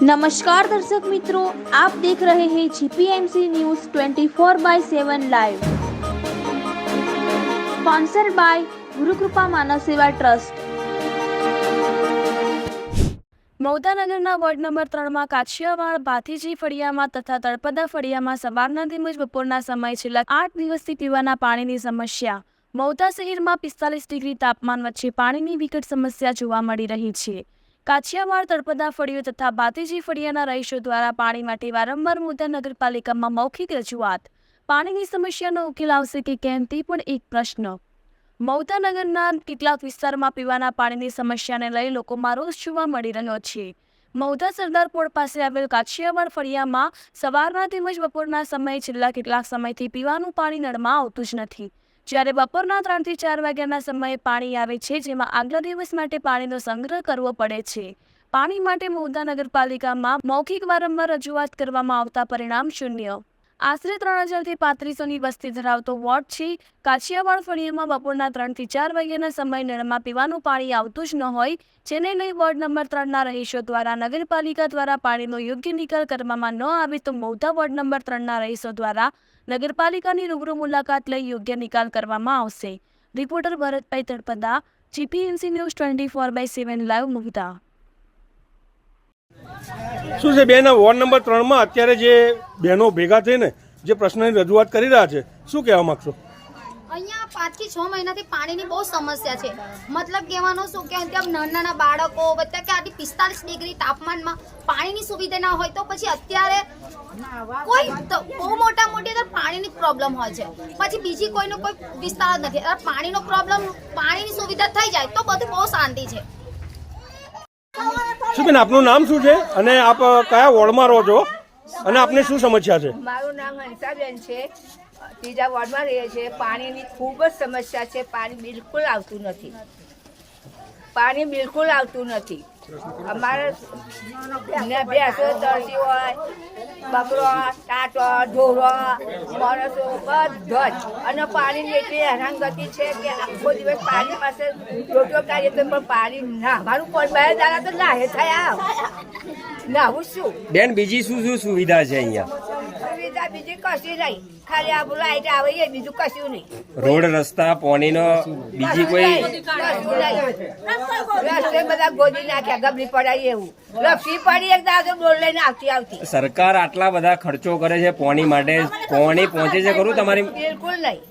नमस्कार दर्शक मित्रों, आप देख रहे हैं GPMC news 24/7 live, sponsored by Gurukripa Manav Seva trust. મૌદાનગરના વોર્ડ નંબર 3માં કાછિયાવાડ, ભાથીજી ફળિયામાં તથા તળપદા ફળિયામાં સવારના તેમજ બપોરના સમયે છેલ્લા 8 દિવસથી પીવાના પાણીની સમસ્યા। મૌદા શહેરમાં 45 ડિગ્રી તાપમાન વચ્ચે પાણીની વિકટ સમસ્યા જોવા મળી રહી છે। કાછિયાવાડ, તળપદા ફળિયો તથા ભાથીજી ફળિયાના રહીશો દ્વારા પાણી માટે વારંવાર મૌદા નગરપાલિકામાં મૌખિક રજૂઆત। પાણીની સમસ્યાનો ઉકેલ આવશે કે કેમ તે પણ એક પ્રશ્ન। મૌદા નગરના કેટલાક વિસ્તારમાં પીવાના પાણીની સમસ્યાને લઈ લોકોમાં રોષ જોવા મળી રહ્યો છે। મૌદા સરદાર પોળ પાસે આવેલ કાછિયાવાડ ફળિયામાં સવારના તેમજ બપોરના સમયે છેલ્લા કેટલાક સમયથી પીવાનું પાણી નળમાં આવતું જ નથી, જ્યારે બપોરના 3 થી 4 વાગ્યાના સમયે પાણી આવે છે, જેમાં આગલા દિવસ માટે પાણીનો સંગ્રહ કરવો પડે છે। પાણી માટે મૌદા નગરપાલિકામાં મૌખિક વારંવાર રજૂઆત કરવામાં આવતા પરિણામ શૂન્ય। આશરે 3000 થી 3500ની વસ્તી ધરાવતો વોર્ડ છે। કાછિયાવાડ ફળિયામાં બપોરના 3 થી 4 વાગ્યાના સમયે નળમાં પીવાનું પાણી આવતું જ ન હોય, જેને લઈ વોર્ડ નંબર 3ના રહીશો દ્વારા નગરપાલિકા દ્વારા પાણીનો યોગ્ય નિકાલ કરવામાં ન આવે તો મૌદા વોર્ડ નંબર 3ના રહીશો દ્વારા નગરપાલિકાની રૂબરૂ મુલાકાત લઈ યોગ્ય નિકાલ કરવામાં આવશે। Reporter Bharatbhai Talpada, GPMC news 24/7 live, Mahudha. શું છે બેન, વોર્ડ નંબર 3માં અત્યારે જે બહેનો ભેગા થઈને જે પ્રશ્નની રજૂઆત કરી રહ્યા છે, શું કહેવા માંગશો? અહીંયા 5 થી 6 મહિનાથી પાણીની બહુ સમસ્યા છે। મતલબ કહેવાનો શું કે ત્યાં નાના બાળકો બધા કે આટલી 45 ડિગ્રી તાપમાનમાં પાણીની સુવિધા ના હોય તો પછી અત્યારે કોઈ બહુ મોટી પાણીની પ્રોબ્લેમ હોય છે, પછી બીજી કોઈનો કોઈ વિસ્તાર જ નથી। પાણીનો પ્રોબ્લેમ, પાણીની સુવિધા થઈ જાય તો બધું બહુ શાંતિ છે। શું બેન, આપનું નામ શું છે અને આપ કયા વોર્ડમાં રહો છો અને આપને શું સમસ્યા છે? મારું નામ હંસાબેન છે, 3જા વોર્ડમાં રહીએ છીએ। પાણીની ખૂબ જ સમસ્યા છે। પાણી બિલકુલ આવતું નથી। અમારે ભેંસો તરસી હોય, બકરો, ટાટો, ઢોરો, માણસો બધા જ, અને પાણીની એટલી હેરાનગતિ છે કે આખો દિવસ પાણી પાસે રોટલો કાઢીએ તો પણ પાણી ના, મારું કોઈ બહાર દાડા તો નાહે થયા નાહું શું બેન? બીજી શું સુવિધા છે અહીંયા? સુવિધા બીજી કશું નહીં, ખાલી આ લાઈટ આવે એ, બીજું કશું નહીં। રોડ, રસ્તા, પાણીનો બીજી કોઈ રસ્તે બધા ગોદી નાખ્યા, ગબરી પડાય એવું લપસી પડી એક દાદો ડોલ લઈને આવતી। સરકાર આટલા બધા ખર્ચો કરે છે પાણી માટે, પાણી પહોંચે છે ખરું તમારી? બિલકુલ નહીં।